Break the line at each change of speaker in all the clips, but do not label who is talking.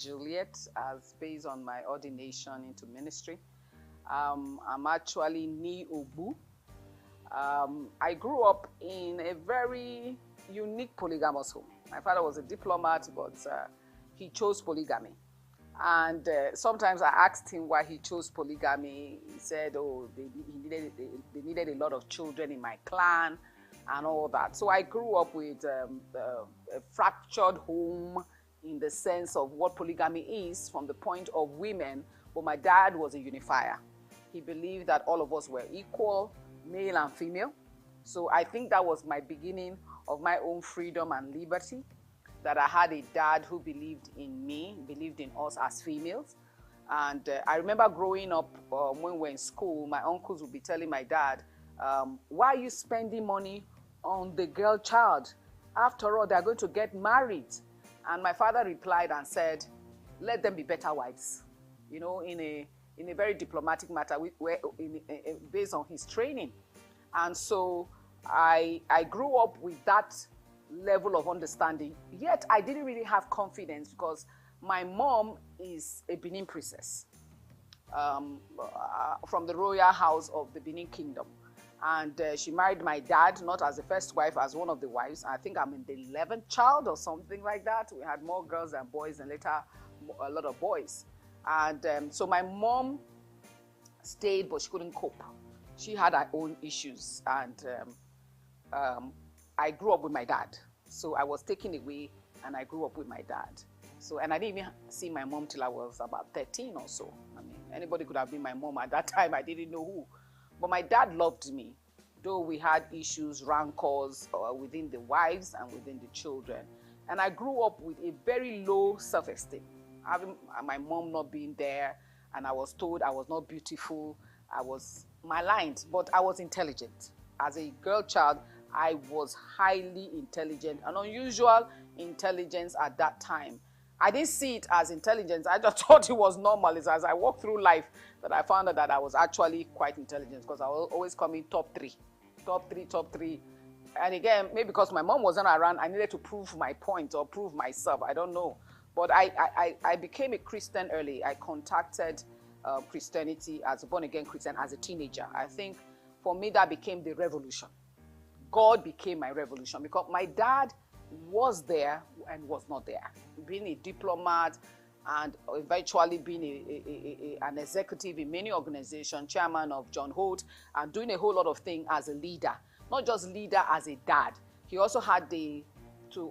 Juliet, as based on my ordination into ministry. I'm actually Ni Obu. I grew up in a very unique polygamous home. My father was a diplomat, but he chose polygamy. And sometimes I asked him why he chose polygamy. He said, oh, they needed a lot of children in my clan and all that. So I grew up with a fractured home in the sense of what polygamy is from the point of women, but my dad was a unifier. He believed that all of us were equal, male and female. So I think that was my beginning of my own freedom and liberty, that I had a dad who believed in me, believed in us as females. And I remember growing up when we were in school, my uncles would be telling my dad, why are you spending money on the girl child? After all, they're going to get married. And my father replied and said, let them be better wives. You know, in a very diplomatic matter, based on his training. And so I grew up with that level of understanding. Yet I didn't really have confidence because my mom is a Benin princess from the royal house of the Benin kingdom. And she married my dad, not as the first wife, as one of the wives. I think I'm in the 11th child or something like that. We had more girls than boys, and later a lot of boys. And so my mom stayed, but she couldn't cope. She had her own issues. And I grew up with my dad. So I was taken away, and I grew up with my dad. So, and I didn't even see my mom till I was about 13 or so. I mean, anybody could have been my mom at that time. I didn't know who. But my dad loved me, though we had issues, rancors within the wives and within the children. And I grew up with a very low self-esteem, having my mom not being there, and I was told I was not beautiful. I was maligned, but I was intelligent. As a girl child, I was highly intelligent, an unusual intelligence at that time. I didn't see it as intelligence. I just thought it was normal. It's as I walked through life that I found out that I was actually quite intelligent, because I was always coming top three. And again, maybe because my mom wasn't around, I needed to prove my point or prove myself. I don't know. But I became a Christian early. I contacted Christianity as a born-again Christian as a teenager. I think for me that became the revolution. God became my revolution, because my dad was there and was not there. Being a diplomat and eventually being an executive in many organizations, chairman of John Holt, and doing a whole lot of things as a leader. Not just leader as a dad. He also had to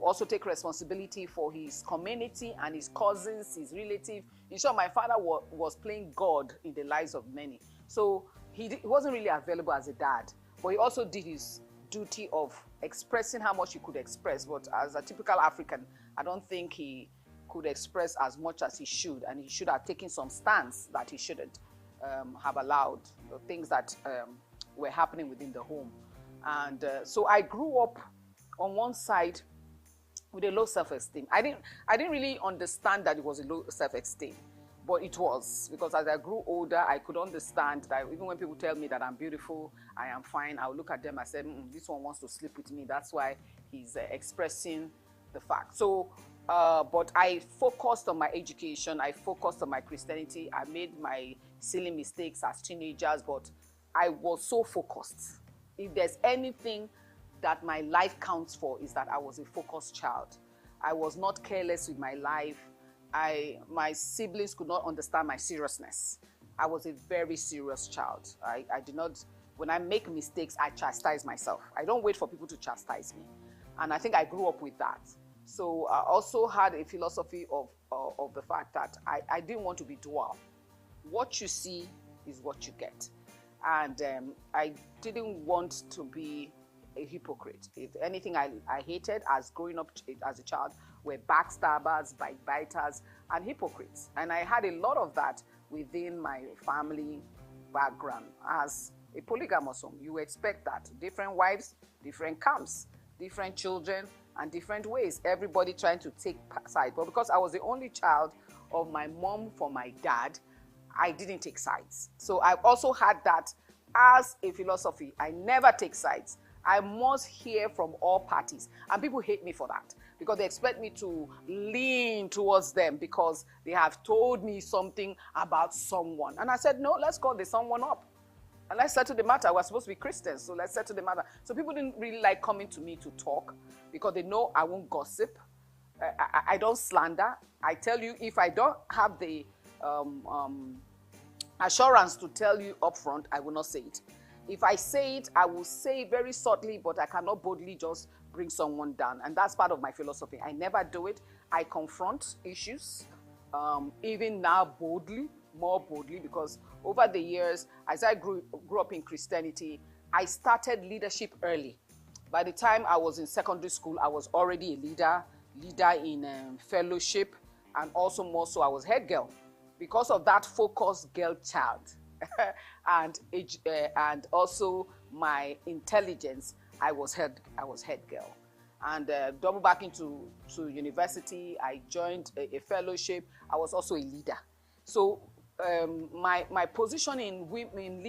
also take responsibility for his community and his cousins, his relatives. In short, my father was playing God in the lives of many. So he wasn't really available as a dad, but he also did his duty of expressing how much he could express. But as a typical African, I don't think he could express as much as he should, and he should have taken some stance that he shouldn't have allowed, the things that were happening within the home. And so I grew up on one side with a low self-esteem. I didn't really understand that it was a low self-esteem, but it was, because as I grew older, I could understand that even when people tell me that I'm beautiful, I am fine, I'll look at them and say, this one wants to sleep with me. That's why he's expressing the fact. So, but I focused on my education. I focused on my Christianity. I made my silly mistakes as teenagers, but I was so focused. If there's anything that my life counts for, is that I was a focused child. I was not careless with my life. My siblings could not understand my seriousness. I was a very serious child. I did not, when I make mistakes, I chastise myself. I don't wait for people to chastise me. And I think I grew up with that. So I also had a philosophy of the fact that I didn't want to be dual. What you see is what you get. And I didn't want to be a hypocrite. If anything I hated as growing up as a child were backstabbers, biters, and hypocrites. And I had a lot of that within my family background. As a polygamous home, you expect that. Different wives, different camps, different children, and different ways. Everybody trying to take sides. But because I was the only child of my mom for my dad, I didn't take sides. So I also had that as a philosophy. I never take sides. I must hear from all parties. And people hate me for that. because they expect me to lean towards them because they have told me something about someone. And I said, no, let's call the someone up. And let's settle the matter. We're supposed to be Christians, so let's settle the matter. So people didn't really like coming to me to talk because they know I won't gossip. I don't slander. I tell you, if I don't have the assurance to tell you upfront, I will not say it. If I say it, I will say it very subtly, but I cannot boldly just bring someone down. And that's part of my philosophy. I never do it. I confront issues, even now boldly, more boldly, because over the years, as I grew up in Christianity, I started leadership early. By the time I was in secondary school, I was already a leader in fellowship, and also more so I was head girl. Because of that focused girl child and also my intelligence, I was head girl. And double back into university, I joined a fellowship. I was also a leader. So my position in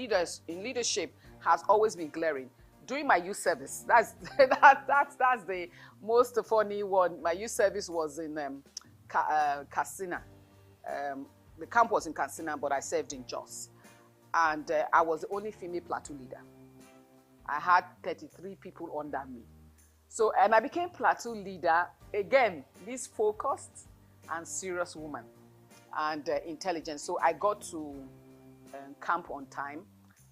leadership has always been glaring. During my youth service, that's the most funny one. My youth service was in Katsina. The camp was in Katsina, but I served in Jos. And I was the only female platoon leader. I had 33 people under me. So, and I became platoon leader, again, this focused and serious woman and intelligent. So I got to camp on time.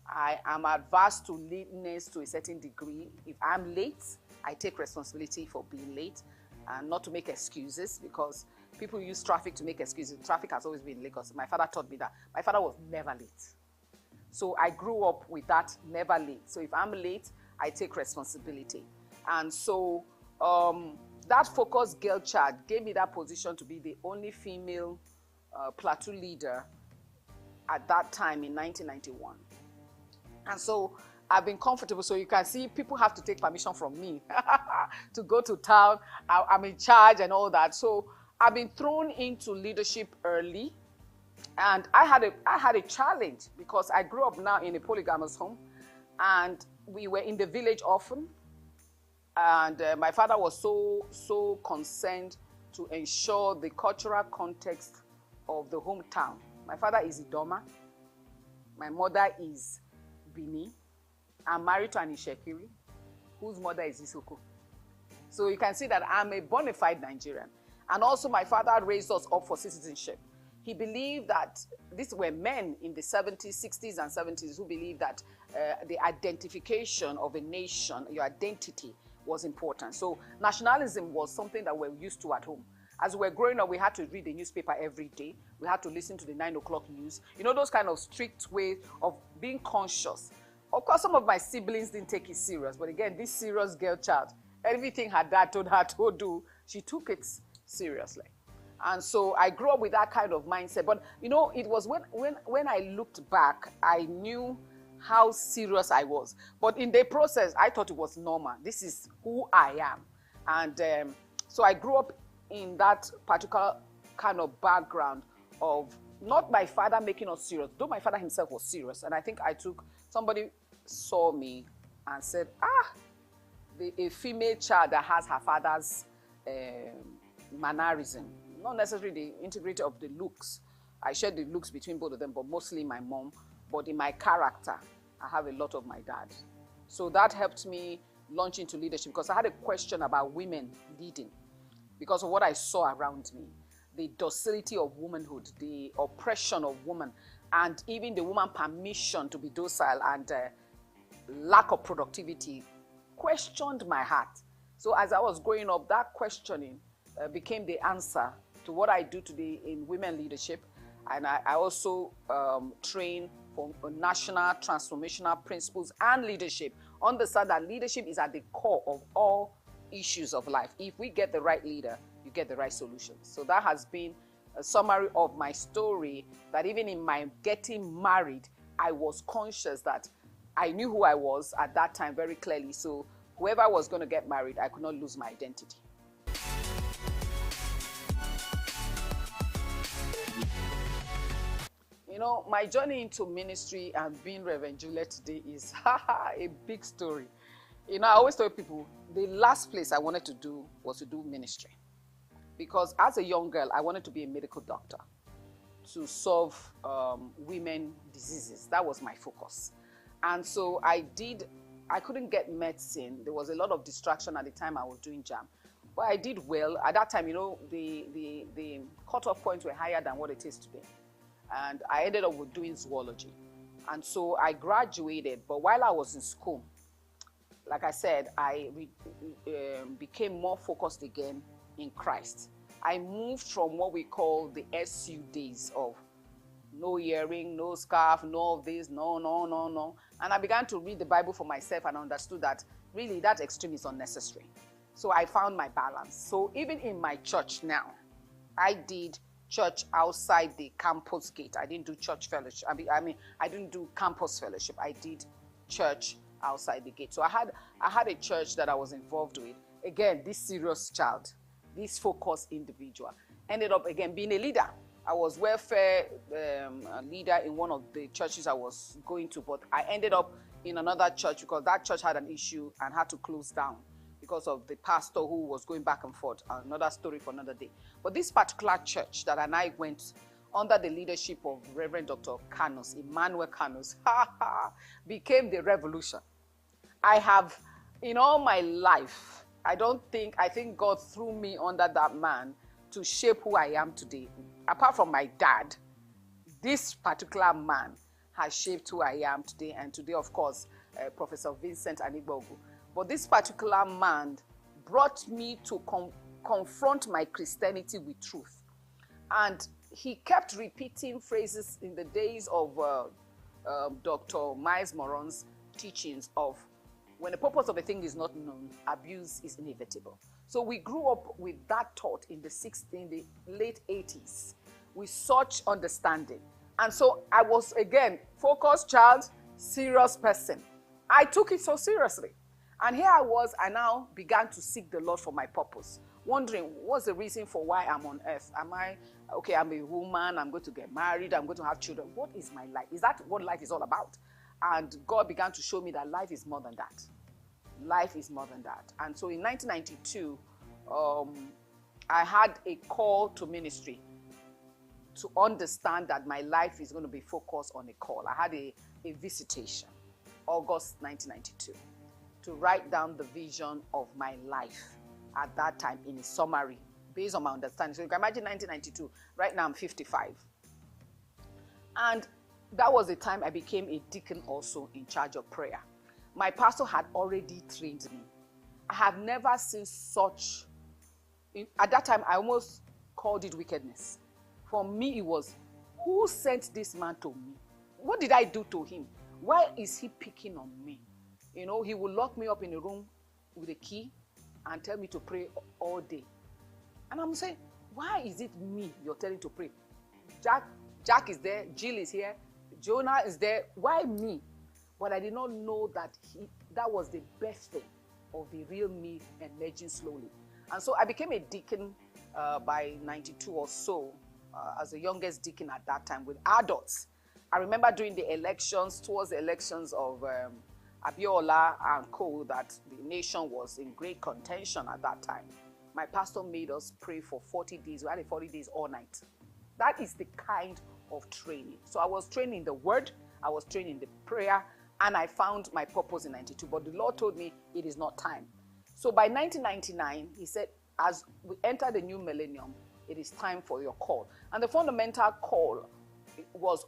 I am adverse to lateness to a certain degree. If I'm late, I take responsibility for being late and not to make excuses, because people use traffic to make excuses. Traffic has always been in Lagos. My father taught me that. My father was never late. So I grew up with that, never late. So if I'm late, I take responsibility. And so that focused girl child gave me that position to be the only female platoon leader at that time in 1991. And so I've been comfortable. So you can see people have to take permission from me to go to town. I'm in charge and all that. So I've been thrown into leadership early. And I had a challenge because I grew up now in a polygamous home, and we were in the village often. And my father was so concerned to ensure the cultural context of the hometown. My father is Idoma. My mother is Bini. I'm married to an Ishekiri, whose mother is Souq. So you can see that I'm a bona fide Nigerian. And also my father raised us up for citizenship. He believed that these were men in the 70s, 60s, and 70s who believed that the identification of a nation, your identity, was important. So nationalism was something that we're used to at home. As we were growing up, we had to read the newspaper every day. We had to listen to the 9 o'clock news. You know, those kind of strict ways of being conscious. Of course, some of my siblings didn't take it serious. But again, this serious girl child, everything her dad told her to do, she took it seriously. And so I grew up with that kind of mindset. But, you know, it was when I looked back, I knew how serious I was. But in the process, I thought it was normal. This is who I am. And so I grew up in that particular kind of background of not my father making us serious, though my father himself was serious. And I think somebody saw me and said, a female child that has her father's mannerism. Not necessarily the integrity of the looks. I shared the looks between both of them, but mostly my mom. But in my character, I have a lot of my dad. So that helped me launch into leadership, because I had a question about women leading because of what I saw around me. The docility of womanhood, the oppression of women, and even the woman permission to be docile and lack of productivity questioned my heart. So as I was growing up, that questioning became the answer to what I do today in women leadership. And I also train for national transformational principles and leadership. Understand that leadership is at the core of all issues of life. If we get the right leader, you get the right solutions. So that has been a summary of my story, that even in my getting married, I was conscious that I knew who I was at that time very clearly. So whoever was going to get married, I could not lose my identity. You know, my journey into ministry and being Reverend Juliet today is a big story. You know, I always tell people the last place I wanted to do was to do ministry. Because as a young girl, I wanted to be a medical doctor to solve women diseases. That was my focus. And so I couldn't get medicine. There was a lot of distraction at the time I was doing JAM. But I did well. At that time, you know, the cutoff points were higher than what it is today. And I ended up with doing zoology. And so I graduated. But while I was in school, like I said, I became more focused again in Christ. I moved from what we call the SU days of no earring, no scarf, no of this, no. And I began to read the Bible for myself and understood that really that extreme is unnecessary. So I found my balance. So even in my church now, I did church outside the campus gate. I didn't do church fellowship. I mean, I didn't do campus fellowship. I did church outside the gate. So I had a church that I was involved with. Again, this serious child, this focused individual, ended up again being a leader. I was welfare leader in one of the churches I was going to, but I ended up in another church because that church had an issue and had to close down because of the pastor who was going back and forth. Another story for another day. But this particular church that I went under the leadership of Reverend Dr. Canos, Emmanuel Canos, became the revolution. I have, in all my life, I think God threw me under that man to shape who I am today. Apart from my dad, this particular man has shaped who I am today. And today, of course, Professor Vincent Anigbogu. But this particular man brought me to confront my Christianity with truth. And he kept repeating phrases in the days of Dr. Miles Moron's teachings of when the purpose of a thing is not known, abuse is inevitable. So we grew up with that thought in the late 80s with such understanding. And so I was, again, focused child, serious person. I took it so seriously. And here I was, I now began to seek the Lord for my purpose, wondering what's the reason for why I'm on earth. I'm a woman, I'm going to get married, I'm going to have children. What is my life? Is that what life is all about? And God began to show me that life is more than that. Life is more than that. And so in 1992, I had a call to ministry to understand that my life is going to be focused on a call. I had a visitation, August 1992, to write down the vision of my life at that time in a summary, based on my understanding. So you can imagine 1992. Right now I'm 55. And that was the time I became a deacon also in charge of prayer. My pastor had already trained me. I have never seen such, at that time I almost called it wickedness. For me it was, who sent this man to me? What did I do to him? Why is he picking on me? You know, he will lock me up in a room with a key and tell me to pray all day. And I'm saying, why is it me you're telling to pray? Jack is there, Jill is here, Jonah is there. Why me? But I did not know that that was the best thing of the real me emerging slowly. And so I became a deacon by 92 or so, as the youngest deacon at that time with adults. I remember during the elections, towards the elections of Abiola and co, that the nation was in great contention at that time. My pastor made us pray for 40 days. We had a 40 days all night. That is the kind of training. So I was trained in the word, I was trained in the prayer, and I found my purpose in 92. But the Lord told me it is not time. So by 1999, he said, as we enter the new millennium, it is time for your call. And the fundamental call was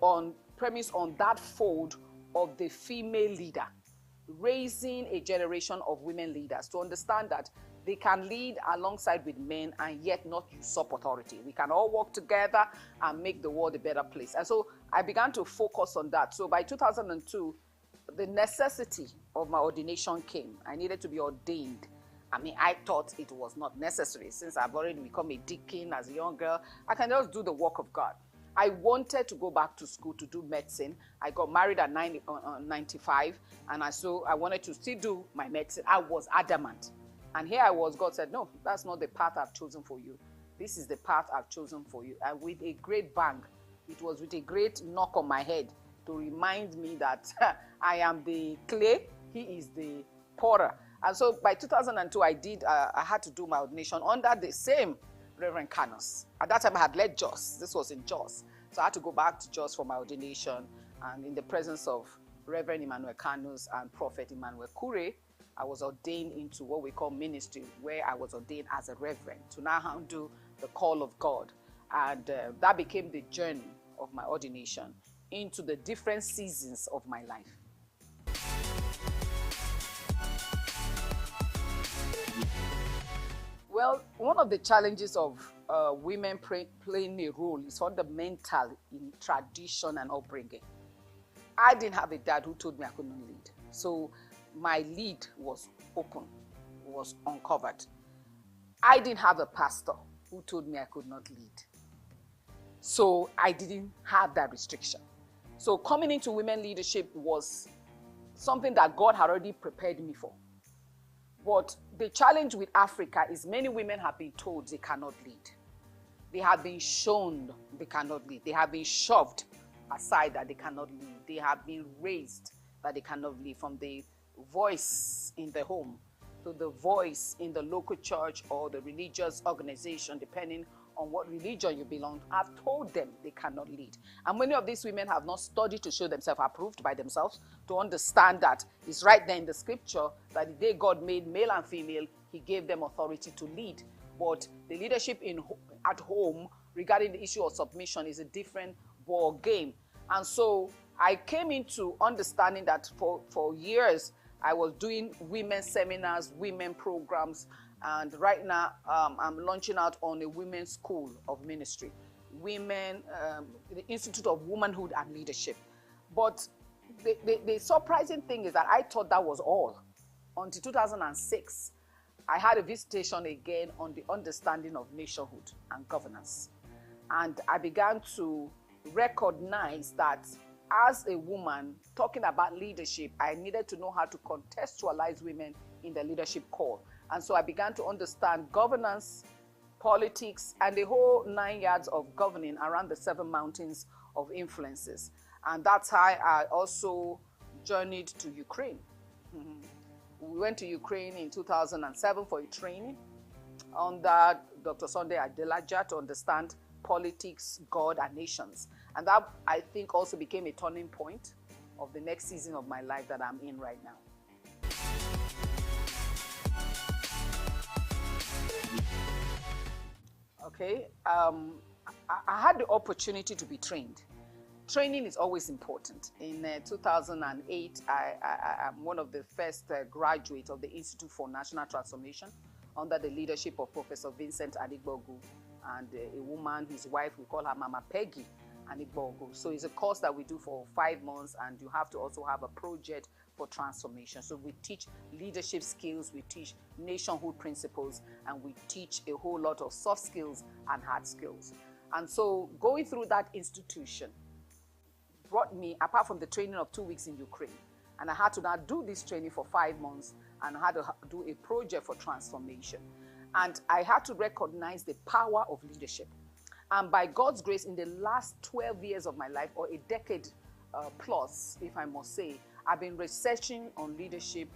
premised on that fold of the female leader, raising a generation of women leaders to understand that they can lead alongside with men and yet not usurp authority. We can all work together and make the world a better place. And so I began to focus on that. So by 2002, the necessity of my ordination came. I needed to be ordained. I mean, I thought it was not necessary. Since I've already become a deacon as a young girl, I can just do the work of God. I wanted to go back to school to do medicine. I got married at 95, and I wanted to still do my medicine. I was adamant. And here I was, God said, no, that's not the path I've chosen for you. This is the path I've chosen for you. And with a great bang, it was with a great knock on my head to remind me that I am the clay, he is the poorer. And so by 2002, I had to do my ordination under the same Reverend Canos. At that time, I had led Jos. This was in Jos. So I had to go back to Jos for my ordination. And in the presence of Reverend Emmanuel Canos and Prophet Emmanuel Kure, I was ordained into what we call ministry, where I was ordained as a reverend to now handle the call of God. And that became the journey of my ordination into the different seasons of my life. Well, one of the challenges of women playing a role is fundamental in tradition and upbringing. I didn't have a dad who told me I couldn't lead. So my lead was open, was uncovered. I didn't have a pastor who told me I could not lead. So I didn't have that restriction. So coming into women leadership was something that God had already prepared me for. But the challenge with Africa is many women have been told they cannot lead. They have been shown they cannot lead. They have been shoved aside that they cannot lead. They have been raised that they cannot lead, from the voice in the home to the voice in the local church or the religious organization, depending on what religion you belong to. I've told them they cannot lead. And many of these women have not studied to show themselves approved by themselves, to understand that it's right there in the scripture that the day God made male and female, he gave them authority to lead. But the leadership at home regarding the issue of submission is a different ball game. And so I came into understanding that for years I was doing women seminars, women programs, and right now I'm launching out on a women's school of ministry, the Institute of Womanhood and Leadership. But the surprising thing is that I thought that was all. Until 2006, I had a visitation again on the understanding of nationhood and governance. And I began to recognize that as a woman talking about leadership, I needed to know how to contextualize women in the leadership call. And so I began to understand governance, politics, and the whole 9 yards of governing around the 7 mountains of influences. And that's how I also journeyed to Ukraine. We went to Ukraine in 2007 for a training under Dr. Sunday Adelaja to understand politics, God, and nations. And that, I think, also became a turning point of the next season of my life that I'm in right now. Okay, I had the opportunity to be trained. Training is always important. In 2008, I'm one of the first graduates of the Institute for National Transformation under the leadership of Professor Vincent Adigbogu and a woman, his wife, we call her Mama Peggy Adigbogu. So it's a course that we do for 5 months, and you have to also have a project for transformation. So we teach leadership skills, we teach nationhood principles, and we teach a whole lot of soft skills and hard skills. And so going through that institution brought me, apart from the training of 2 weeks in Ukraine, and I had to now do this training for 5 months, and I had to do a project for transformation. And I had to recognize the power of leadership. And by God's grace, in the last 12 years of my life, or a decade plus, if I must say, I've been researching on leadership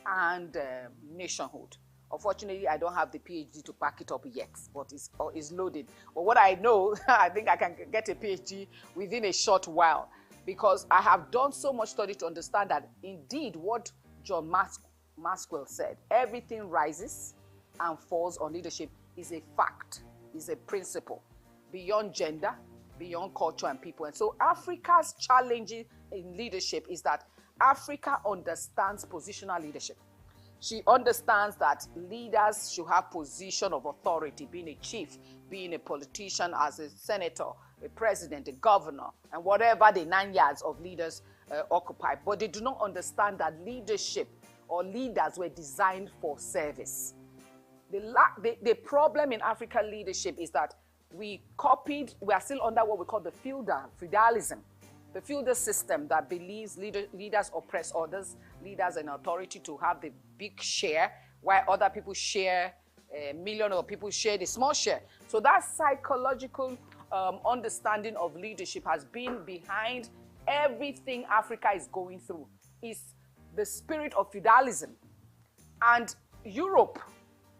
and nationhood. Unfortunately, I don't have the PhD to back it up yet, but it's loaded. But what I know, I think I can get a PhD within a short while, because I have done so much study to understand that indeed what John Maxwell said, everything rises and falls on leadership, is a fact, is a principle, beyond gender, beyond culture and people. And so Africa's challenge in leadership is that Africa understands positional leadership. She understands that leaders should have position of authority, being a chief, being a politician, as a senator, a president, a governor, and whatever the 9 yards of leaders occupy. But they do not understand that leadership or leaders were designed for service. The problem in African leadership is that we are still under what we call the feudalism. The feudal system that believes leaders oppress others, leaders and authority to have the big share, while other people share a million, or people share the small share. So that psychological understanding of leadership has been behind everything Africa is going through. It's the spirit of feudalism. And Europe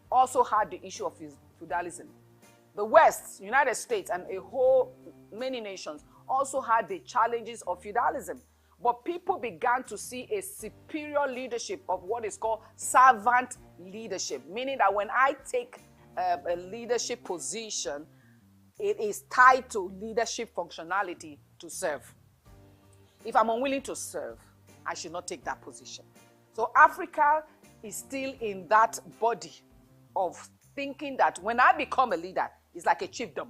also had the issue of feudalism. The West, United States, and many nations also had the challenges of feudalism. But people began to see a superior leadership of what is called servant leadership, meaning that when I take a leadership position, it is tied to leadership functionality to serve. If I'm unwilling to serve, I should not take that position. So Africa is still in that body of thinking that when I become a leader, it's like a chiefdom.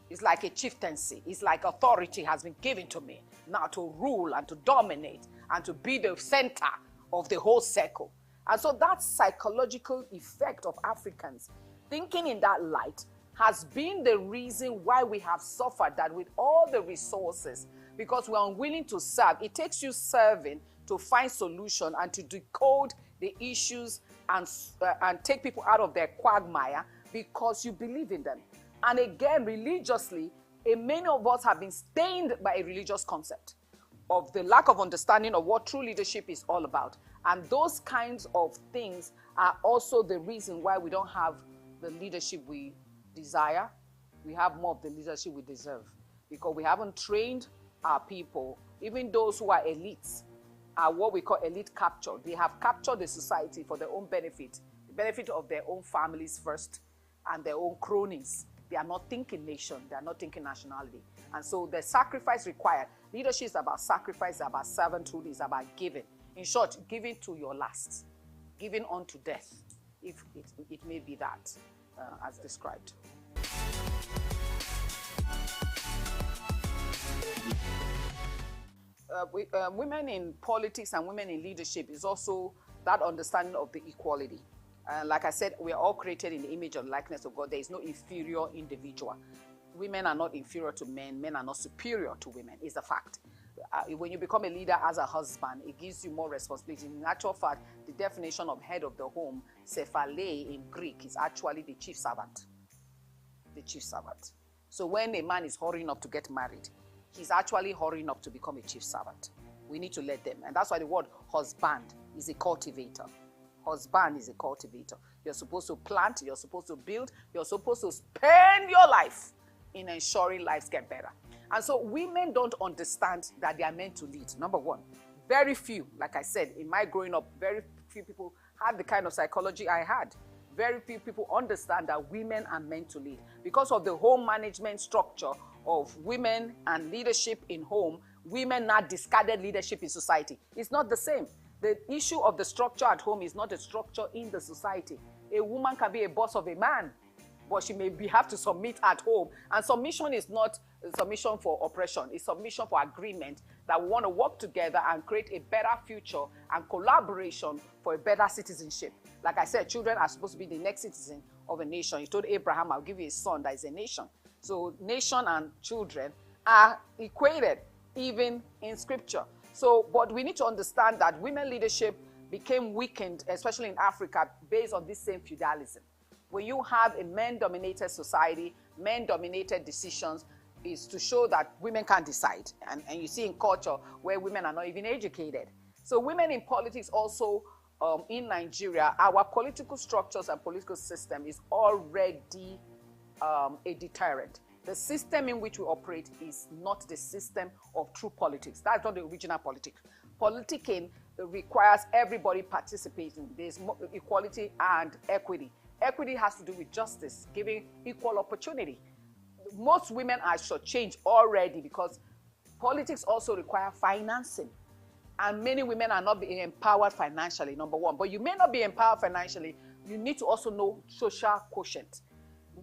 It's like a chieftaincy. It's like authority has been given to me now to rule and to dominate and to be the center of the whole circle. And so that psychological effect of Africans thinking in that light has been the reason why we have suffered that with all the resources, because we're unwilling to serve. It takes you serving to find solution and to decode the issues and take people out of their quagmire because you believe in them. And again, religiously, many of us have been stained by a religious concept of the lack of understanding of what true leadership is all about. And those kinds of things are also the reason why we don't have the leadership we desire. We have more of the leadership we deserve because we haven't trained our people, even those who are elites, are what we call elite capture. They have captured the society for their own benefit, the benefit of their own families first and their own cronies. They are not thinking nation, they are not thinking nationality. And so the sacrifice required, leadership is about sacrifice, about servanthood, is about giving. In short, giving to your last, giving unto death, if it may be that, as described. Women in politics and women in leadership is also that understanding of the equality. Like I said, we are all created in the image and likeness of God. There is no inferior individual. Women are not inferior to men. Men are not superior to women. It's a fact. When you become a leader as a husband, it gives you more responsibility. In actual fact, the definition of head of the home, cephale in Greek, is actually the chief servant. The chief servant. So when a man is hurrying up to get married, he's actually hurrying up to become a chief servant. We need to let them. And that's why the word husband is a cultivator. Husband is a cultivator. You're supposed to plant, you're supposed to build, you're supposed to spend your life in ensuring lives get better. And so women don't understand that they are meant to lead. Number one, very few, like I said, in my growing up, very few people had the kind of psychology I had. Very few people understand that women are meant to lead. Because of the home management structure of women and leadership in home, women now discarded leadership in society. It's not the same. The issue of the structure at home is not the structure in the society. A woman can be a boss of a man, but she may have to submit at home. And submission is not submission for oppression. It's submission for agreement that we want to work together and create a better future and collaboration for a better citizenship. Like I said, children are supposed to be the next citizen of a nation. He told Abraham, I'll give you a son that is a nation. So nation and children are equated, even in scripture. So, but we need to understand that women leadership became weakened, especially in Africa, based on this same feudalism. When you have a men-dominated society, men-dominated decisions, is to show that women can't decide. And you see in culture where women are not even educated. So women in politics also, in Nigeria, our political structures and political system is already a deterrent. The system in which we operate is not the system of true politics. That's not the original politics. Politicking requires everybody participating. There's equality and equity. Equity has to do with justice, giving equal opportunity. Most women are shortchanged already because politics also require financing. And many women are not being empowered financially, number one. But you may not be empowered financially. You need to also know social quotient.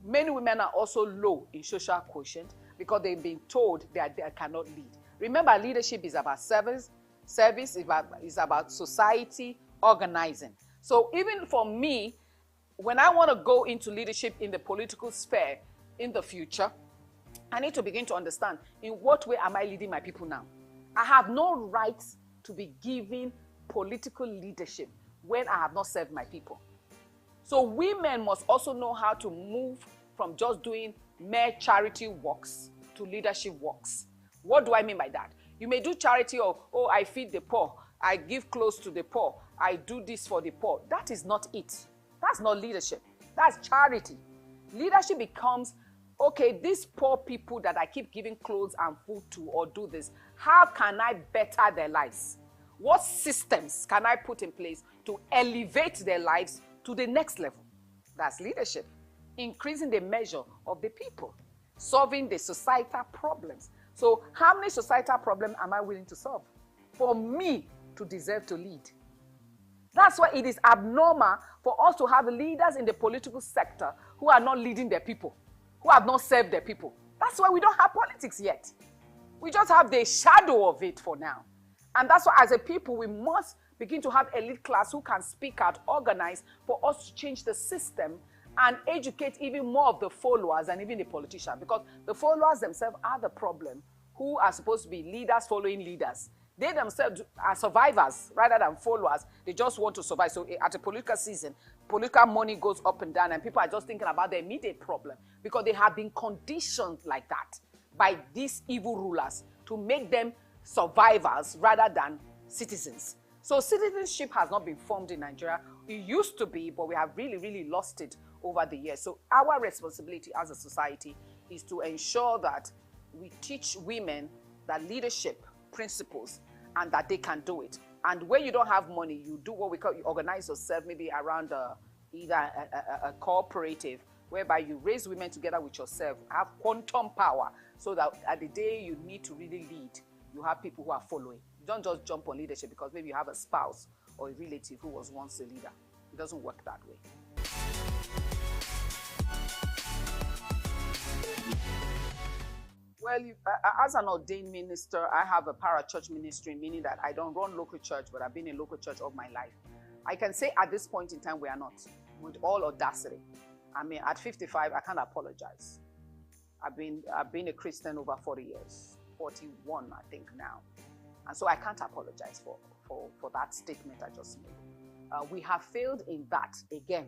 Many women are also low in social quotient because they've been told that they cannot lead. Remember, leadership is about service is about society organizing. So even for me, when I want to go into leadership in the political sphere in the future, I need to begin to understand in what way am I leading my people now? I have no right to be giving political leadership when I have not served my people. So women must also know how to move from just doing mere charity works to leadership works. What do I mean by that? You may do charity of, oh, I feed the poor, I give clothes to the poor. I do this for the poor. That is not it. That's not leadership. That's charity. Leadership becomes, okay, these poor people that I keep giving clothes and food to or do this, how can I better their lives? What systems can I put in place to elevate their lives to the next level? That's leadership. Increasing the measure of the people. Solving the societal problems. So how many societal problems am I willing to solve for me to deserve to lead? That's why it is abnormal for us to have leaders in the political sector who are not leading their people, who have not served their people. That's why we don't have politics yet. We just have the shadow of it for now. And that's why as a people, we must begin to have elite class who can speak out, organize for us to change the system and educate even more of the followers and even the politicians. Because the followers themselves are the problem, who are supposed to be leaders following leaders. They themselves are survivors rather than followers. They just want to survive. So at a political season, political money goes up and down and people are just thinking about their immediate problem because they have been conditioned like that by these evil rulers to make them survivors rather than citizens. So citizenship has not been formed in Nigeria. It used to be, but we have really, really lost it over the years. So our responsibility as a society is to ensure that we teach women that leadership principles and that they can do it. And when you don't have money, you do what we call, you organize yourself maybe around either a cooperative whereby you raise women together with yourself, have quantum power, so that at the day you need to really lead, you have people who are following. You don't just jump on leadership because maybe you have a spouse or a relative who was once a leader. It doesn't work that way. Well, as an ordained minister, I have a parachurch ministry, meaning that I don't run local church, but I've been in local church all my life. I can say at this point in time, we are not, with all audacity. I mean, at 55, I can't apologize. I've been a Christian over 40 years, 41, I think now. And so I can't apologize for that statement I just made. We have failed in that again.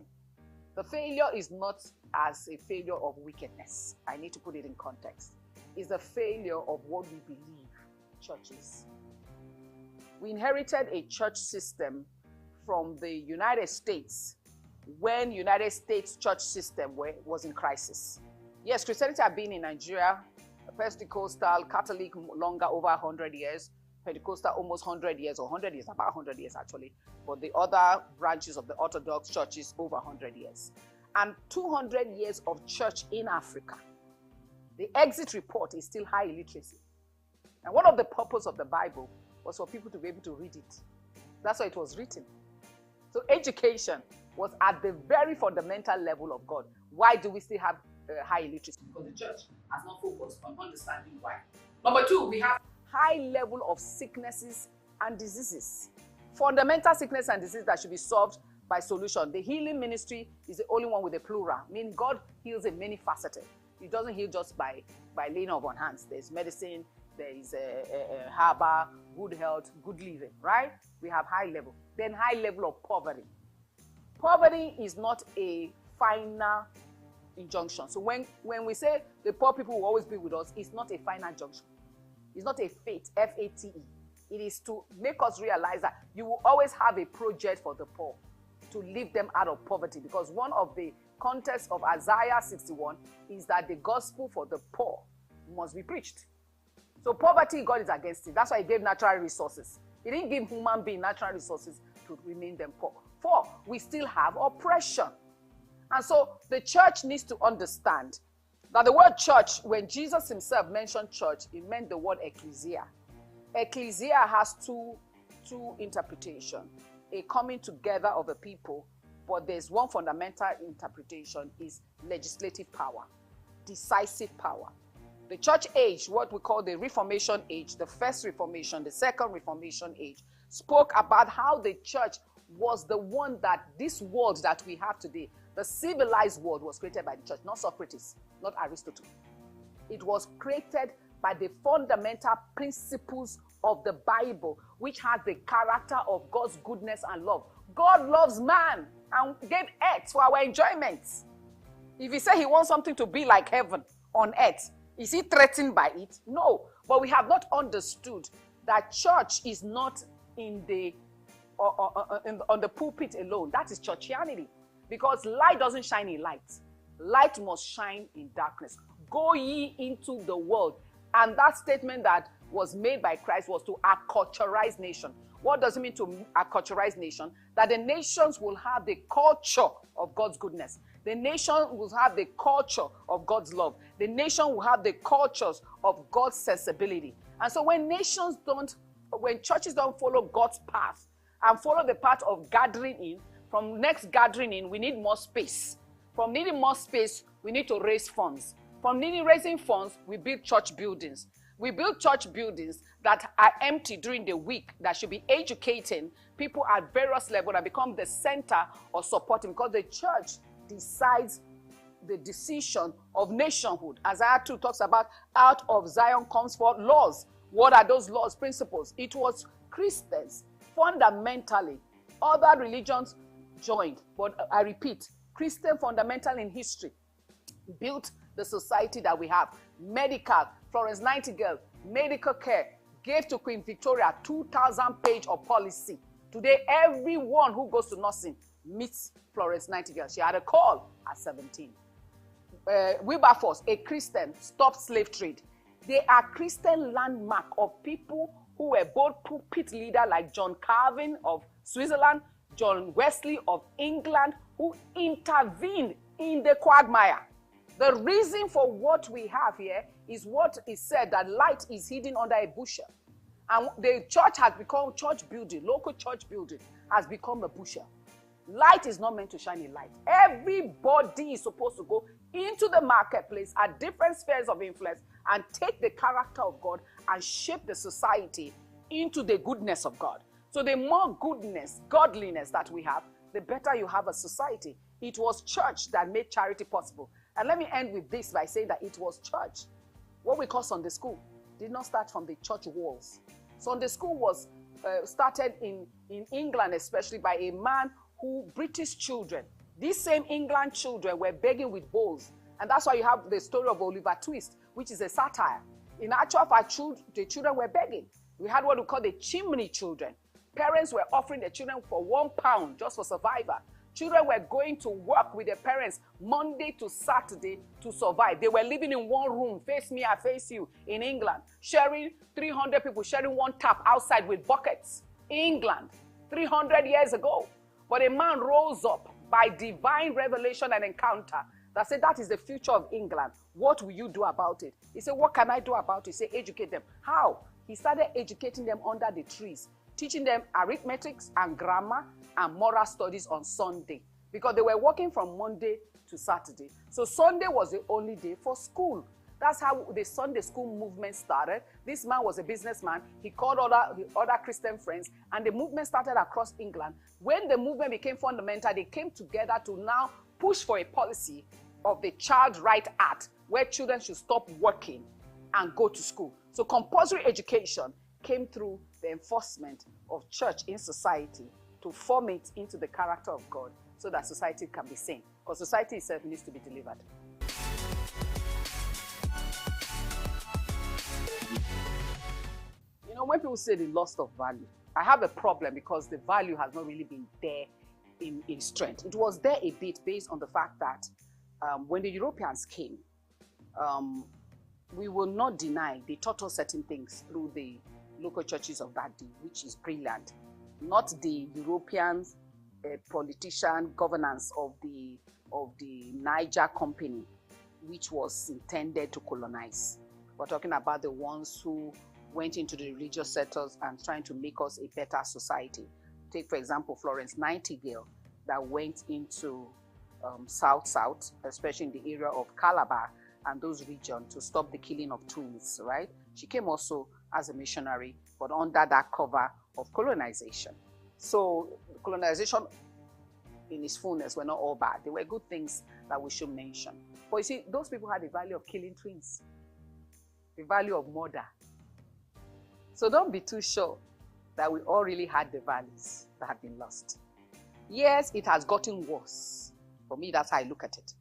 The failure is not as a failure of wickedness. I need to put it in context. It's a failure of what we believe churches. We inherited a church system from the United States when United States church system was in crisis. Yes, Christianity had been in Nigeria, Pentecostal, Catholic longer, over 100 years, Pentecostal almost 100 years, or 100 years, about 100 years actually, but the other branches of the Orthodox churches over 100 years. And 200 years of church in Africa. The exit report is still high illiteracy. And one of the purposes of the Bible was for people to be able to read it. That's why it was written. So education was at the very fundamental level of God. Why do we still have high illiteracy? Because the church has not focused on understanding why. Number two, we have high level of sicknesses and diseases. Fundamental sickness and disease that should be solved by solution. The healing ministry is the only one with a plural, meaning God heals in many faceted. He doesn't heal just by laying on hands. There's medicine, there is a herbal, good health, good living, right? We have high level. Then high level of poverty. Poverty is not a final injunction. So when we say the poor people will always be with us, it's not a final junction. It's not a fate, F-A-T-E. It is to make us realize that you will always have a project for the poor to lift them out of poverty, because one of the context of Isaiah 61 is that the gospel for the poor must be preached. So poverty, God is against it. That's why he gave natural resources. He didn't give human being natural resources to remain them poor. Four, we still have oppression. And so the church needs to understand that the word church, when Jesus himself mentioned church, it meant the word ecclesia. Ecclesia has two interpretations. A coming together of a people, but there's one fundamental interpretation is legislative power, decisive power. The church age, what we call the Reformation age, the first Reformation, the second Reformation age, spoke about how the church was the one that this world that we have today, the civilized world, was created by the church, not Socrates, not Aristotle. It was created by the fundamental principles of the Bible, which has the character of God's goodness and love. God loves man and gave earth for our enjoyment. If he said he wants something to be like heaven on earth, is he threatened by it? No. But we have not understood that church is not in the on the pulpit alone. That is churchianity. Because light doesn't shine in light. Light must shine in darkness. Go ye into the world. And that statement that was made by Christ was to acculturize nation. What does it mean to acculturize nation? That the nations will have the culture of God's goodness. The nation will have the culture of God's love. The nation will have the cultures of God's sensibility. And so when churches don't follow God's path and follow the path of gathering in, from next gathering in, we need more space. From needing more space, we need to raise funds. From raising funds, we build church buildings. We build church buildings that are empty during the week, that should be educating people at various levels and become the center of supporting, because the church decides the decision of nationhood. Isaiah 2 talks about out of Zion comes forth laws. What are those laws, principles? It was Christians, fundamentally. Other religions joined, but I repeat, Christian fundamental in history built the society that we have. Medical, Florence Nightingale, medical care, gave to Queen Victoria 2,000 pages of policy. Today, everyone who goes to nursing meets Florence Nightingale. She had a call at 17. Wilberforce, a Christian, stopped slave trade. They are Christian landmark of people who were both pulpit leaders like John Calvin of Switzerland, John Wesley of England, who intervened in the quagmire. The reason for what we have here is what is said, that light is hidden under a bushel. And the church has become church building, local church building has become a bushel. Light is not meant to shine in light. Everybody is supposed to go into the marketplace at different spheres of influence and take the character of God and shape the society into the goodness of God. So the more goodness, godliness that we have, the better you have a society. It was church that made charity possible. And let me end with this by saying that it was church. What we call Sunday school did not start from the church walls. Sunday school was started in England, especially by a man British children. These same England children were begging with bowls. And that's why you have the story of Oliver Twist, which is a satire. In actual fact, the children were begging. We had what we call the chimney children. Parents were offering their children for £1 just for survival. Children were going to work with their parents Monday to Saturday to survive. They were living in one room, face me, I face you, in England, sharing 300 people, sharing one tap outside with buckets. England, 300 years ago. But a man rose up by divine revelation and encounter that said, that is the future of England. What will you do about it? He said, what can I do about it? He said, educate them. How? He started educating them under the trees, teaching them arithmetics and grammar and moral studies on Sunday, because they were working from Monday to Saturday. So Sunday was the only day for school. That's how the Sunday school movement started. This man was a businessman. He called other Christian friends, and the movement started across England. When the movement became fundamental, they came together to now push for a policy of the Child Right Act, where children should stop working and go to school. So compulsory education came through the enforcement of church in society to form it into the character of God, so that society can be sane. Because society itself needs to be delivered. You know, when people say the loss of value, I have a problem, because the value has not really been there in strength. It was there a bit based on the fact that when the Europeans came, we will not deny they taught us certain things through the local churches of that day, which is brilliant. Not the Europeans, politician governance of the Niger Company, which was intended to colonize. We're talking about the ones who went into the religious sectors and trying to make us a better society. Take, for example, Florence Nightingale, that went into South, especially in the area of Calabar and those regions, to stop the killing of twins, right? She came also as a missionary, but under that cover of colonization. So colonization in its fullness were not all bad. They were good things that we should mention. But you see, those people had the value of killing twins, the value of murder. So don't be too sure that we all really had the values that have been lost. Yes, it has gotten worse. For me, that's how I look at it.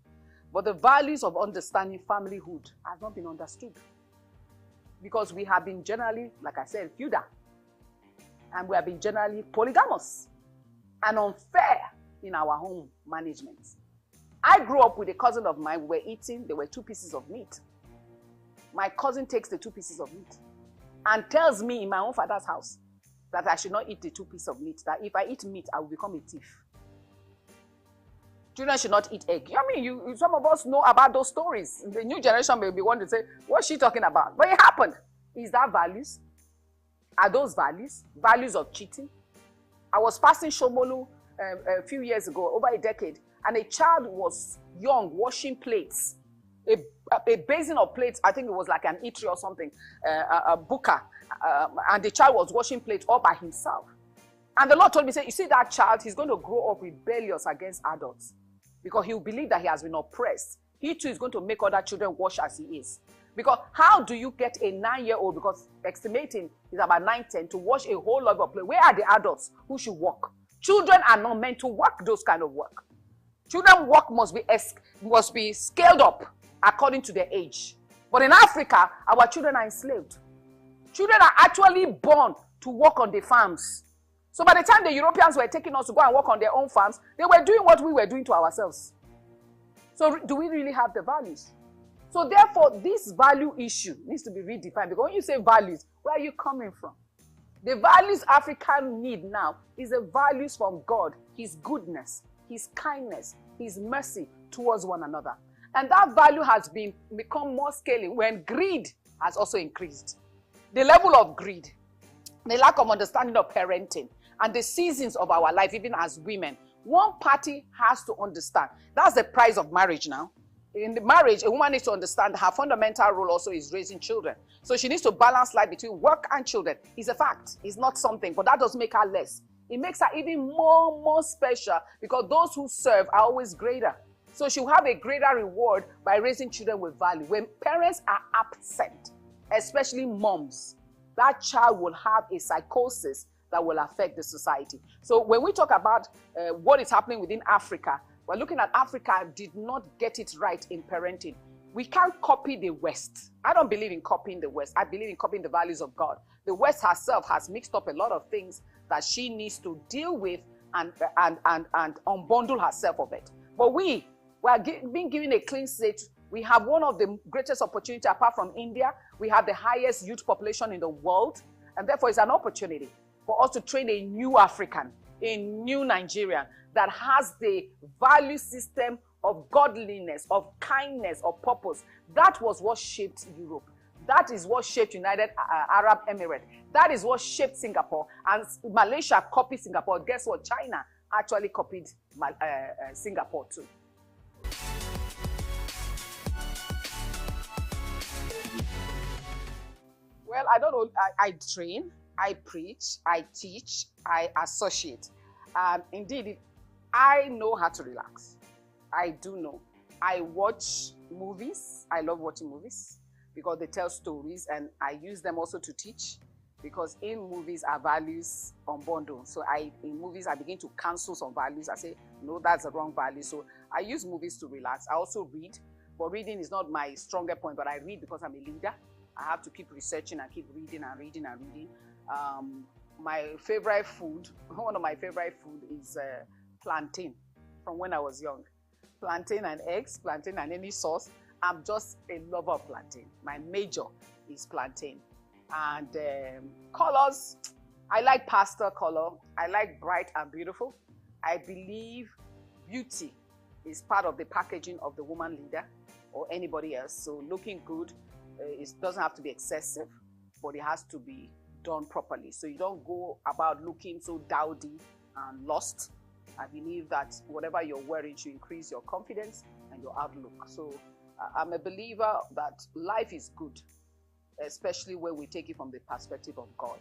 But the values of understanding familyhood have not been understood. Because we have been generally, like I said, feudal. And we have been generally polygamous and unfair in our home management. I grew up with a cousin of mine. We were eating, there were 2 pieces of meat. My cousin takes the 2 pieces of meat and tells me in my own father's house that I should not eat the 2 pieces of meat, that if I eat meat, I will become a thief. Children should not eat egg. I mean, some of us know about those stories. The new generation may be wanting to say, what's she talking about? But it happened. Is that values? Are those values? Values of cheating? I was passing Shomolu a few years ago, over a decade, and a child was young, washing plates. A basin of plates, I think it was like an eatery or something, a buka, and the child was washing plates all by himself. And the Lord told me, say, you see that child, he's going to grow up rebellious against adults because he'll believe that he has been oppressed. He too is going to make other children wash as he is. Because how do you get a 9-year-old, because estimating is about 9, 10, to wash a whole lot of plates? Where are the adults who should work? Children are not meant to work those kind of work. Children's work must be scaled up according to their age. But in Africa, our children are enslaved. Children are actually born to work on the farms. So by the time the Europeans were taking us to go and work on their own farms, they were doing what we were doing to ourselves. So do we really have the values? So therefore, this value issue needs to be redefined. Because when you say values, where are you coming from? The values Africa need now is the values from God, His goodness, His kindness, His mercy towards one another. And that value has become more scaling when greed has also increased. The level of greed, the lack of understanding of parenting, and the seasons of our life, even as women, one party has to understand. That's the price of marriage now. In the marriage, a woman needs to understand her fundamental role also is raising children. So she needs to balance life between work and children. It's a fact. It's not something, but that doesn't make her less. It makes her even more special because those who serve are always greater. So she'll have a greater reward by raising children with value. When parents are absent, especially moms, that child will have a psychosis that will affect the society. So when we talk about what is happening within Africa, we're looking at Africa did not get it right in parenting. We can't copy the West. I don't believe in copying the West. I believe in copying the values of God. The West herself has mixed up a lot of things that she needs to deal with and unbundle herself of it. But we are being given a clean slate. We have one of the greatest opportunities apart from India. We have the highest youth population in the world. And therefore, it's an opportunity for us to train a new African, a new Nigerian that has the value system of godliness, of kindness, of purpose. That was what shaped Europe. That is what shaped United Arab Emirates. That is what shaped Singapore. And Malaysia copied Singapore. Guess what? China actually copied Singapore too. Well, I don't know. I train, I preach, I teach, I associate. Indeed, I know how to relax. I do know. I watch movies. I love watching movies because they tell stories, and I use them also to teach because in movies our values unbundle. So in movies I begin to cancel some values. I say, no, that's the wrong value. So I use movies to relax. I also read, but reading is not my stronger point, but I read because I'm a leader. I have to keep researching and keep reading and reading and reading. My favorite food, one of my favorite food is plantain from when I was young. Plantain and eggs, plantain and any sauce. I'm just a lover of plantain. My major is plantain. And colors, I like pastel color. I like bright and beautiful. I believe beauty is part of the packaging of the woman leader or anybody else. So looking good, it doesn't have to be excessive, but it has to be done properly. So you don't go about looking so dowdy and lost. I believe that whatever you're wearing should increase your confidence and your outlook. So I'm a believer that life is good, especially when we take it from the perspective of God.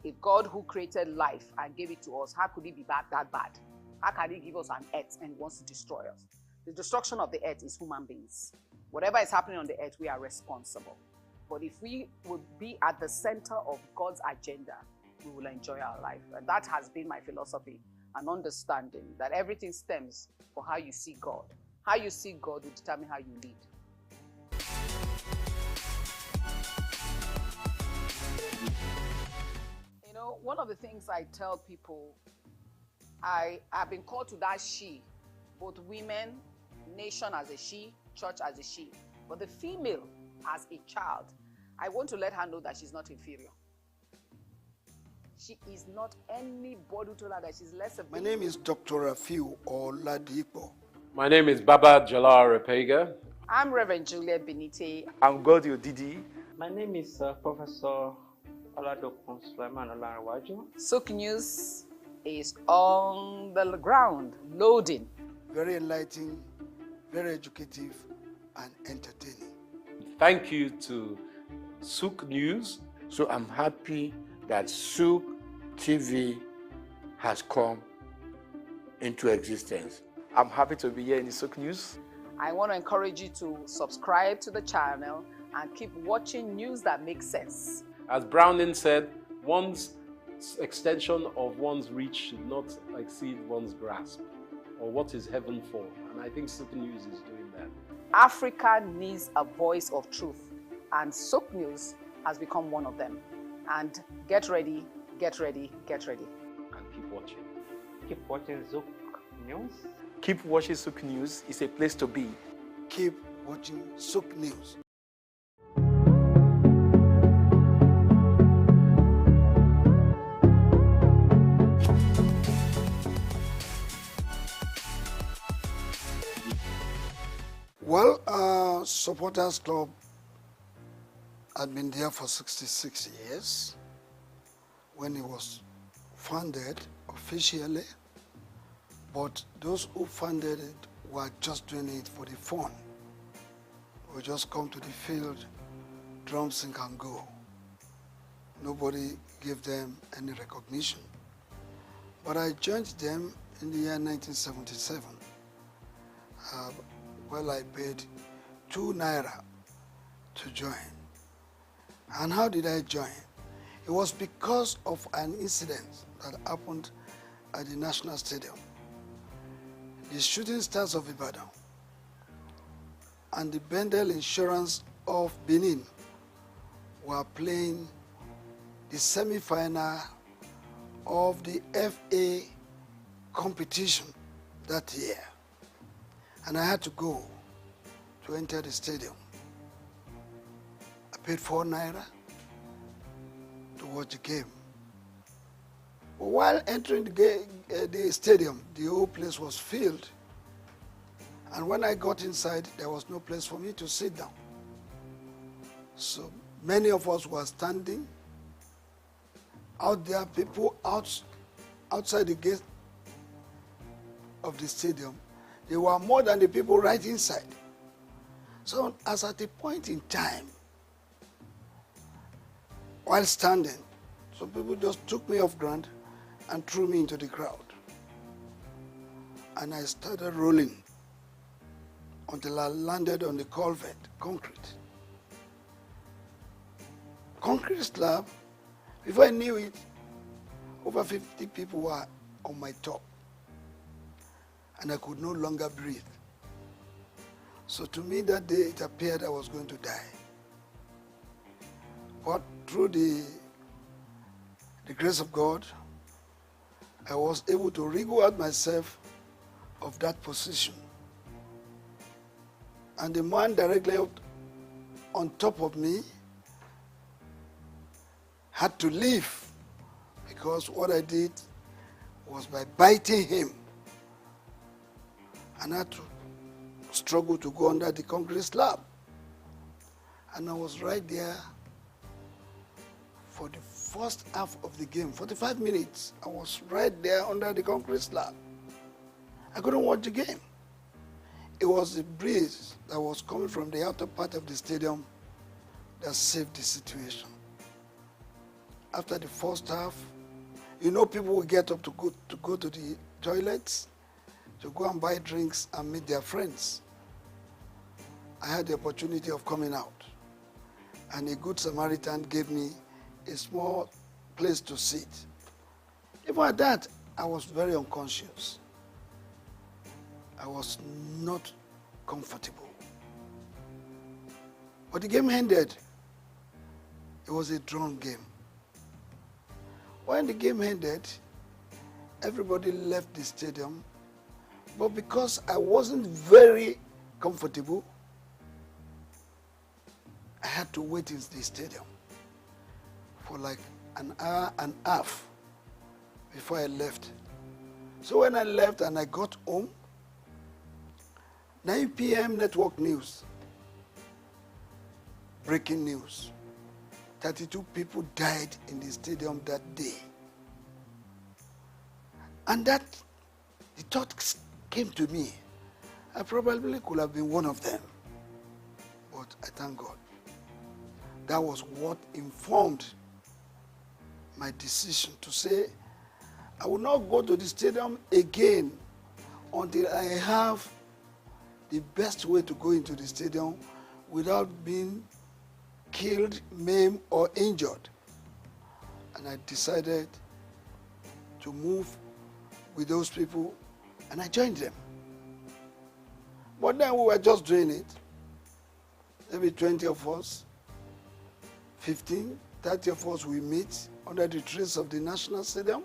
A God who created life and gave it to us, how could he be that bad? How can he give us an earth and wants to destroy us? The destruction of the earth is human beings. Whatever is happening on the earth, we are responsible. But if we would be at the center of God's agenda, we will enjoy our life. And that has been my philosophy, an understanding that everything stems for how you see God. How you see God will determine how you lead. You know, know, one of the things I tell people, I've been called to that she, both women, nation as a she, church as a she. But the female as a child, I want to let her know that she's not inferior. She is not anybody who told her that she's less of.
My name is Dr. Rafiu or Ladipo.
My name is Baba Jalal Repega.
I'm Reverend Juliet Binitie.
I'm Godio Didi.
My name is Professor Oladokun Suleiman.
Souq News is on the ground, loading.
Very enlightening, very educative, and entertaining.
Thank you to Souq News.
So I'm happy that Souq TV has come into existence.
I'm happy to be here in the Souq News.
I want to encourage you to subscribe to the channel and keep watching news that makes sense.
As Browning said, one's extension of one's reach should not exceed one's grasp, or what is heaven for. And I think Souq News is doing that.
Africa needs a voice of truth, and Souq News has become one of them. And get ready, get ready, get ready.
And keep watching.
Keep watching Souq News.
Keep watching Souq News. It's a place to be.
Keep watching Souq News. Well, Supporters Club had been there for 66 years when it was founded officially, but those who funded it were just doing it for the fun. We just come to the field, drum, sing and go. Nobody gave them any recognition. But I joined them in the year 1977. I paid 2 naira to join. And how did I join? It was because of an incident that happened at the National Stadium. The Shooting Stars of Ibadan and the Bendel Insurance of Benin were playing the semi-final of the FA competition that year. And I had to go to enter the stadium. I paid 4 naira to watch the game. But while entering the stadium, the whole place was filled. And when I got inside, there was no place for me to sit down. So many of us were standing out there, people outside the gate of the stadium. There were more than the people right inside. So as at a point in time, while standing, some people just took me off ground and threw me into the crowd. And I started rolling until I landed on the culvert, concrete. Concrete slab. Before I knew it, over 50 people were on my top. And I could no longer breathe. So to me that day, it appeared I was going to die. But through the grace of God, I was able to wriggle out myself of that position. And the man directly on top of me had to leave, because what I did was by biting him. And I had to struggle to go under the concrete slab. And I was right there for the first half of the game, 45 minutes. I was right there under the concrete slab. I couldn't watch the game. It was the breeze that was coming from the outer part of the stadium that saved the situation. After the first half, you know, people will get up to go to the toilets, to go and buy drinks and meet their friends. I had the opportunity of coming out, and a good Samaritan gave me a small place to sit. Even at that, I was very unconscious. I was not comfortable. But the game ended. It was a drawn game. When the game ended, everybody left the stadium, but because I wasn't very comfortable, I had to wait in the stadium for like an hour and a half before I left. So when I left and I got home, 9 p.m. network news, breaking news. 32 people died in the stadium that day. And that, the thought came to me. I probably could have been one of them. But I thank God. That was what informed my decision to say, I will not go to the stadium again until I have the best way to go into the stadium without being killed, maimed, or injured. And I decided to move with those people, and I joined them. But then we were just doing it. Maybe 20 of us, 15, 30 of us, we meet under the trees of the National Stadium,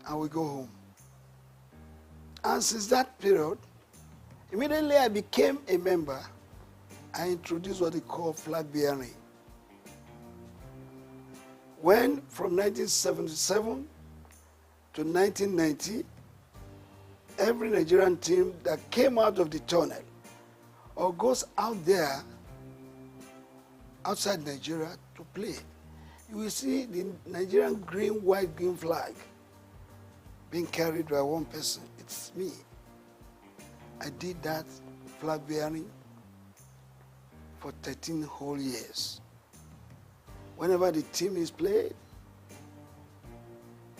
and we go home. And since that period, immediately I became a member, I introduced what they call flag bearing. When from 1977 to 1990, every Nigerian team that came out of the tunnel or goes out there outside Nigeria to play, you will see the Nigerian green, white, green flag being carried by one person. It's me. I did that flag bearing for 13 whole years. Whenever the team is played,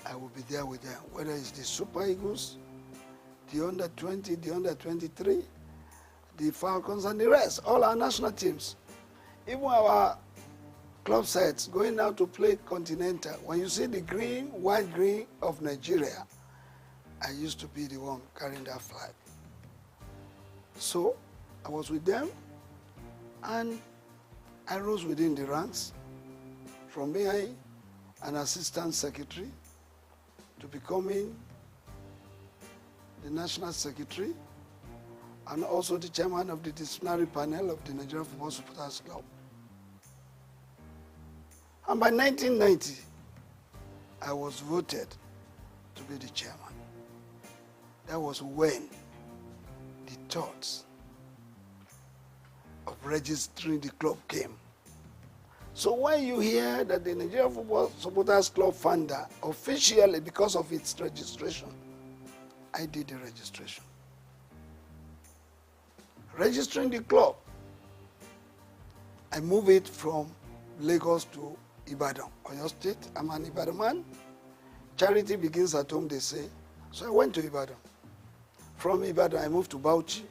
I will be there with them, whether it's the Super Eagles, the under 20, the under 23, the Falcons, and the rest, all our national teams. Even our club sides going out to play Continental, when you see the green, white, green of Nigeria, I used to be the one carrying that flag. So I was with them, and I rose within the ranks from being an assistant secretary to becoming the national secretary and also the chairman of the disciplinary panel of the Nigerian Football Supporters Club. And by 1990, I was voted to be the chairman. That was when the thoughts of registering the club came. So when you hear that the Nigerian Football Supporters Club founder, officially because of its registration, I did the registration. Registering the club, I moved it from Lagos to Ibadan, Oyo State. I'm an Ibadan man. Charity begins at home, they say. So I went to Ibadan. From Ibadan, I moved to Bauchi.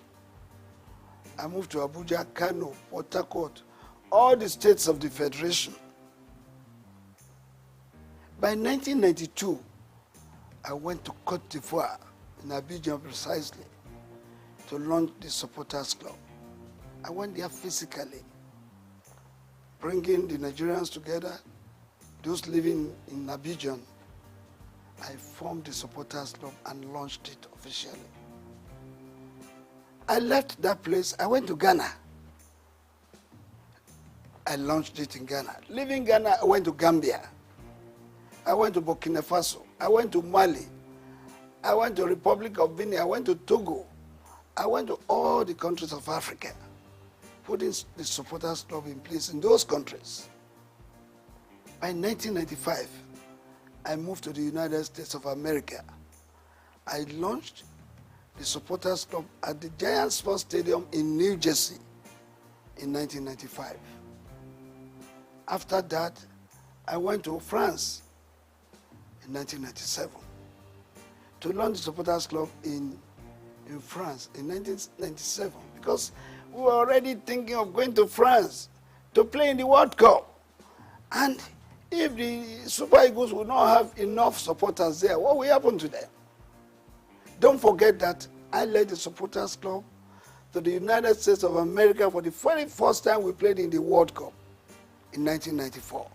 I moved to Abuja, Kano, Port Harcourt, all the states of the Federation. By 1992, I went to Cote d'Ivoire, in Abidjan precisely, to launch the Supporters Club. I went there physically, bringing the Nigerians together, those living in Abidjan. I formed the Supporters Club and launched it officially. I left that place, I went to Ghana. I launched it in Ghana. Leaving Ghana, I went to Gambia. I went to Burkina Faso. I went to Mali. I went to Republic of Benin. I went to Togo. I went to all the countries of Africa, putting the Supporters Club in place in those countries. By 1995, I moved to the United States of America. I launched the Supporters Club at the Giant Sports Stadium in New Jersey in 1995. After that, I went to France in 1997 to launch the Supporters Club in France in 1997 because we were already thinking of going to France to play in the World Cup. And if the Super Eagles will not have enough supporters there, what will happen to them? Don't forget that I led the Supporters Club to the United States of America for the very first time we played in the World Cup in 1994.